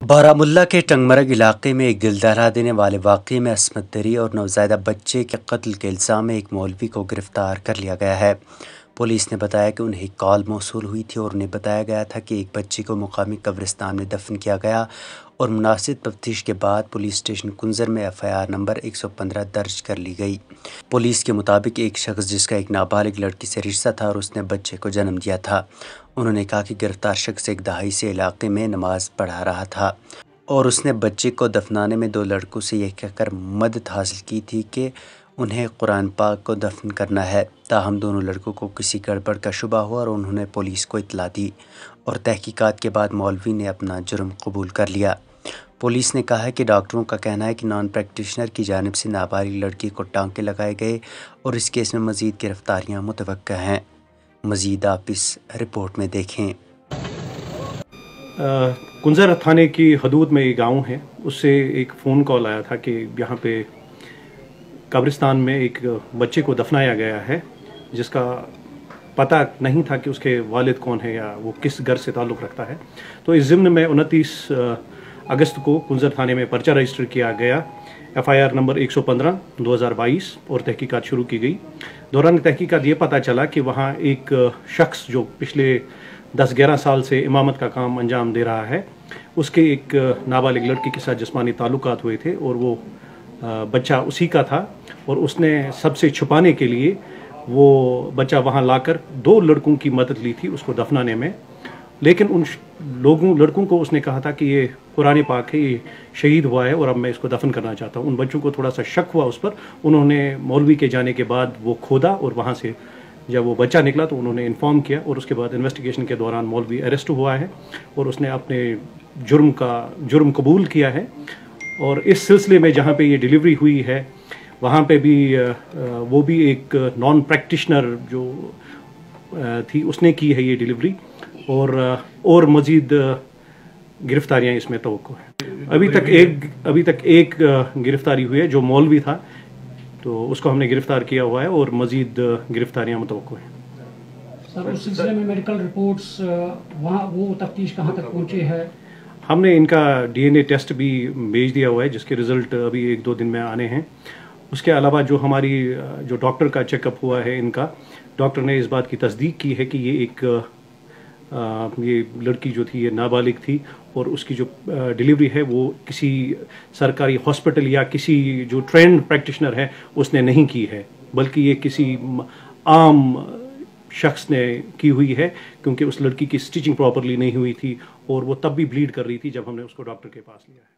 بارہمولہ کے ٹنگمرگ علاقے میں ایک دل دہلا دینے والے واقعے میں عصمت دری اور نوزائیدہ بچے کے قتل کے الزام میں ایک مولوی کو گرفتار کر لیا گیا ہے۔ پولیس نے بتایا کہ انہیں ایک کال موصول ہوئی تھی اور انہیں بتایا گیا تھا کہ ایک بچے کو مقامی قبرستان میں دفن کیا گیا اور مناسب تفتیش کے بعد پولیس اسٹیشن کنزر میں FIR نمبر 115 درج کر لی گئی۔ پولیس کے مطابق ایک شخص جس کا ایک نابالغ لڑکی سے رشتہ تھا اور اس نے بچے کو جنم دیا تھا، انہوں نے کہا کہ گرفتار شخص ایک دہائی سے علاقے میں نماز پڑھا رہا تھا اور اس نے بچے کو دفنانے میں 2 لڑکوں سے یہ کہہ کر مدد حاصل کی تھی کہ انہیں قرآن پاک کو دفن کرنا ہے۔ تاہم دونوں لڑکوں کو کسی گڑبڑ کا شبہ ہوا اور انہوں نے پولیس کو اطلاع دی اور تحقیقات کے بعد مولوی نے اپنا جرم قبول کر لیا۔ پولیس نے کہا ہے کہ ڈاکٹروں کا کہنا ہے کہ نان پریکٹیشنر کی جانب سے نابالغ لڑکی کو ٹانکے لگائے گئے اور اس کیس میں مزید گرفتاریاں متوقع ہیں۔ مزید آپ اس رپورٹ میں دیکھیں۔ کنزر تھانے کی حدود میں ایک گاؤں ہے، اس سے ایک فون کال آیا تھا کہ یہاں پہ قبرستان میں ایک بچے کو دفنایا گیا ہے جس کا پتہ نہیں تھا کہ اس کے والد کون ہے یا وہ کس گھر سے تعلق رکھتا ہے۔ تو اس ضمن میں 29 اگست کو کنزر تھانے میں پرچہ رجسٹر کیا گیا، FIR نمبر 115/2022 اور تحقیقات شروع کی گئی۔ دوران تحقیقات یہ پتہ چلا کہ وہاں ایک شخص جو پچھلے 10-11 سال سے امامت کا کام انجام دے رہا ہے، اس کے ایک نابالغ لڑکی کے ساتھ جسمانی تعلقات ہوئے تھے اور وہ بچہ اسی کا تھا، اور اس نے سب سے چھپانے کے لیے وہ بچہ وہاں لا کر 2 لڑکوں کی مدد لی تھی اس کو دفنانے میں۔ لیکن ان لڑکوں کو اس نے کہا تھا کہ یہ قرآن پاک ہے، یہ شہید ہوا ہے اور اب میں اس کو دفن کرنا چاہتا ہوں۔ ان بچوں کو تھوڑا سا شک ہوا اس پر، انہوں نے مولوی کے جانے کے بعد وہ کھودا اور وہاں سے جب وہ بچہ نکلا تو انہوں نے انفارم کیا، اور اس کے بعد انویسٹیگیشن کے دوران مولوی اریسٹ ہوا ہے اور اس نے اپنے جرم قبول کیا ہے۔ اور اس سلسلے میں جہاں پہ یہ ڈیلیوری ہوئی ہے وہاں پہ بھی وہ بھی ایک نان پریکٹیشنر جو تھی اس نے کی ہے یہ ڈیلیوری، اور مزید گرفتاریاں اس میں توقع ہیں۔ ابھی تک ایک گرفتاری ہوئی ہے جو مولوی تھا، تو اس کو ہم نے گرفتار کیا ہوا ہے اور مزید گرفتاریاں متوقع ہیں۔ سر، اس سلسلے میں میڈیکل رپورٹس وہاں وہ تفتیش کہاں تک پہنچے ہے؟ ہم نے ان کا DNA ٹیسٹ بھی بھیج دیا ہوا ہے جس کے رزلٹ ابھی 1-2 دن میں آنے ہیں۔ اس کے علاوہ جو ڈاکٹر کا چیک اپ ہوا ہے، ان کا ڈاکٹر نے اس بات کی تصدیق کی ہے کہ یہ لڑکی جو تھی یہ نابالغ تھی اور اس کی جو ڈیلیوری ہے وہ کسی سرکاری ہاسپٹل یا کسی جو ٹرینڈ پریکٹیشنر ہے اس نے نہیں کی ہے، بلکہ یہ کسی عام شخص نے کی ہوئی ہے، کیونکہ اس لڑکی کی سٹیچنگ پراپرلی نہیں ہوئی تھی اور وہ تب بھی بلیڈ کر رہی تھی جب ہم نے اس کو ڈاکٹر کے پاس لیا ہے۔